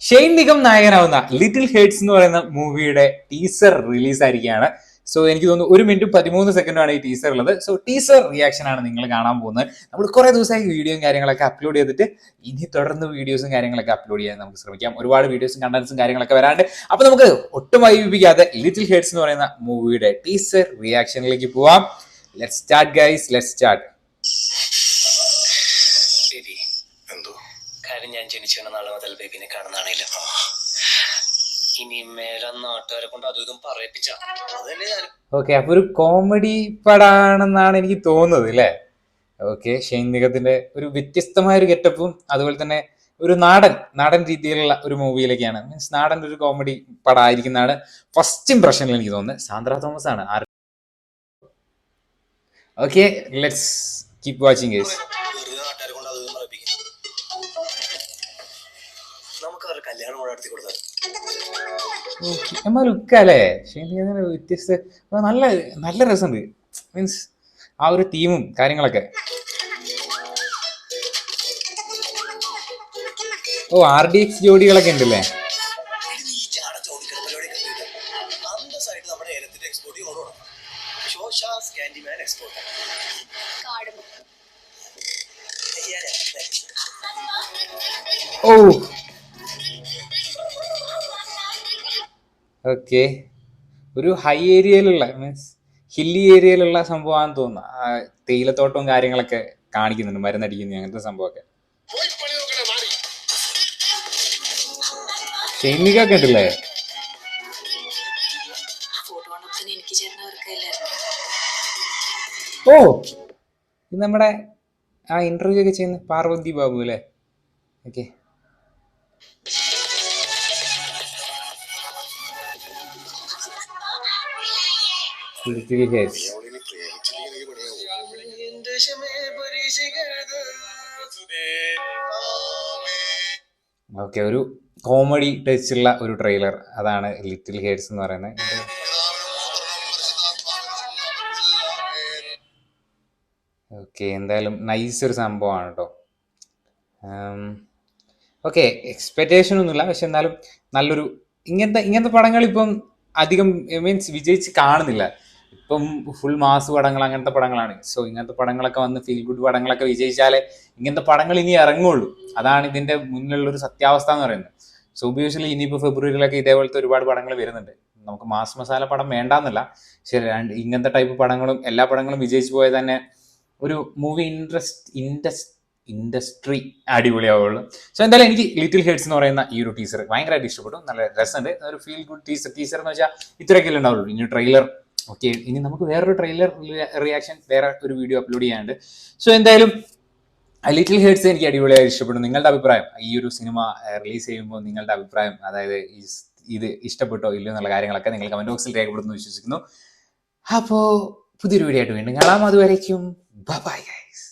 Shane Nigam നായകനാവുന്ന little hertz എന്ന് പറയുന്ന മൂവിയുടെ ടീസർ റിലീസ് ആയിരിക്കുകയാണ്. സോ എനിക്ക് തോന്നുന്നു 1 മിനിറ്റും 13 സെക്കൻഡുമാണ് ഈ ടീസർ ഉള്ളത്. സോ ടീസർ റിയാക്ഷൻ ആണ് നിങ്ങൾ കാണാൻ പോകുന്നത്. നമ്മൾ കുറെ ദിവസമായി വീഡിയോയും കാര്യങ്ങളൊക്കെ അപ്ലോഡ് ചെയ്തിട്ട് ഇനി തുടർന്ന് വീഡിയോസും കാര്യങ്ങളൊക്കെ അപ്ലോഡ് ചെയ്യാൻ നമുക്ക് ശ്രമിക്കാം. ഒരുപാട് വീഡിയോസും കണ്ടന്റ്സും കാര്യങ്ങളൊക്കെ വരാണ്ട്. അപ്പൊ നമുക്ക് ഒട്ടും വൈകിപ്പിക്കാതെ ലിറ്റിൽ ഹേർട്സ് എന്ന് പറയുന്ന മൂവിയുടെ ടീസർ റിയാക്ഷനിലേക്ക് പോവാം. Let's start guys, let's start. ഞാൻ ജനിച്ചു നാളെ മുതൽ ബേബിനെ കാണുന്നതാണല്ലോ. ഇനി മേലെ നാട്ടുകാരെ കൊണ്ട് അതും ഇതും പറയിപ്പിച്ച അതല്ലേ ഞാൻ. ഓക്കെ, അപ്പൊ ഒരു കോമഡി പടാണെന്നാണ് എനിക്ക് തോന്നുന്നത് അല്ലേ? ഓക്കെ, ഷെയ്ൻ നിഗത്തിന്റെ ഒരു വ്യത്യസ്തമായ ഒരു ഗെറ്റപ്പും അതുപോലെ തന്നെ ഒരു നാടൻ രീതിയിലുള്ള ഒരു മൂവിയിലേക്കാണ്. മീൻസ് നാടൻ ഒരു കോമഡി പടമായിരിക്കുന്നതാണ് ഫസ്റ്റ് ഇംപ്രഷനിൽ എനിക്ക് തോന്നുന്നത്. സാന്ദ്ര തോമസ് ആണ്. Okay, let's keep watching guys. ലുക്കല്ലേ വ്യത്യസ്ത, നല്ല നല്ല രസമുണ്ട്. മീൻസ് ആ ഒരു തീമും കാര്യങ്ങളൊക്കെ. RDX ജോഡികളൊക്കെ ഉണ്ടല്ലേ? ഓക്കെ, ഒരു ഹൈ ഏരിയയിലുള്ള മീൻസ് ഹില്ലി ഏരിയയിലുള്ള സംഭവമാണെന്ന് തോന്നുന്നു. തേയിലത്തോട്ടവും കാര്യങ്ങളൊക്കെ കാണിക്കുന്നുണ്ട്, മരുന്നടിക്കുന്നു, അങ്ങനത്തെ സംഭവമൊക്കെ. ഷെയ്നികൊക്കെ ഉണ്ടല്ലേ? ഇത് നമ്മുടെ ആ ഇന്റർവ്യൂ ഒക്കെ ചെയ്യുന്ന പാർവതി ബാബു അല്ലേ? ഓക്കെ, ഓക്കെ, ഒരു കോമഡി ടച്ച് ഉള്ള ഒരു ട്രെയിലർ, അതാണ് ലിറ്റിൽ ഹേർട്സ് എന്ന് പറയുന്നത്. ഓക്കെ, എന്തായാലും നൈസ് ഒരു സംഭവമാണ് കേട്ടോ. ഓക്കെ, എക്സ്പെക്ടേഷൻ ഒന്നുമില്ല, പക്ഷെ എന്നാലും നല്ലൊരു ഇങ്ങനത്തെ പടങ്ങൾ ഇപ്പം അധികം മീൻസ് വിജയിച്ച് കാണുന്നില്ല. ഇപ്പം ഫുൾ മാസ് പടങ്ങൾ, അങ്ങനത്തെ പടങ്ങളാണ്. സോ ഇങ്ങനത്തെ പടങ്ങളൊക്കെ വന്ന് ഫീൽ ഗുഡ് പടങ്ങളൊക്കെ വിജയിച്ചാലേ ഇങ്ങനത്തെ പടങ്ങൾ ഇനി ഇറങ്ങുള്ളൂ. അതാണ് ഇതിന്റെ മുന്നിലുള്ളൊരു സത്യാവസ്ഥ എന്ന് പറയുന്നത്. സോ ഒബിയസ്ലി ഇനിയിപ്പോൾ ഫെബ്രുവരിയിലൊക്കെ ഇതേപോലത്തെ ഒരുപാട് പടങ്ങൾ വരുന്നുണ്ട്. നമുക്ക് മാസ് മസാല പടം വേണ്ടാന്നല്ല, ശരി, ഇങ്ങനത്തെ ടൈപ്പ് പടങ്ങളും എല്ലാ പടങ്ങളും വിജയിച്ചു പോയാൽ തന്നെ ഒരു മൂവി ഇൻഡസ്ട്രി അടിപൊളിയാവുള്ളൂ. സോ എന്തായാലും എനിക്ക് ലിറ്റിൽ ഹേർട്സ് എന്ന് പറയുന്ന ഈ ഒരു ടീസർ ഭയങ്കരമായിട്ട് ഇഷ്ടപ്പെട്ടു. നല്ല രസമുണ്ട്, ഒരു ഫീൽ ഗുഡ് ടീസർ എന്ന് വെച്ചാൽ ഇത്രയൊക്കെ ഉണ്ടാവുള്ളൂ. ഇനി ട്രെയിലർ ഓക്കെ, ഇനി നമുക്ക് വേറൊരു ട്രെയിലർ റിയാക്ഷൻ വേറെ ഒരു വീഡിയോ അപ്ലോഡ് ചെയ്യാനുണ്ട്. സോ എന്തായാലും ലിറ്റിൽ ഹേർട്സ് എനിക്ക് അടിപൊളിയായി ഇഷ്ടപ്പെടുന്നു. നിങ്ങളുടെ അഭിപ്രായം, ഈ ഒരു സിനിമ റിലീസ് ചെയ്യുമ്പോൾ നിങ്ങളുടെ അഭിപ്രായം, അതായത് ഇത് ഇഷ്ടപ്പെട്ടോ ഇല്ലയോ എന്നുള്ള കാര്യങ്ങളൊക്കെ നിങ്ങൾ കമന്റ് ബോക്സിൽ രേഖപ്പെടുത്തുന്നു വിശ്വസിക്കുന്നു. അപ്പോൾ പുതിയൊരു വീഡിയോ ആയിട്ട് വീണ്ടും കാണാം. അതുവരേക്കും ബൈ ഗൈസ്.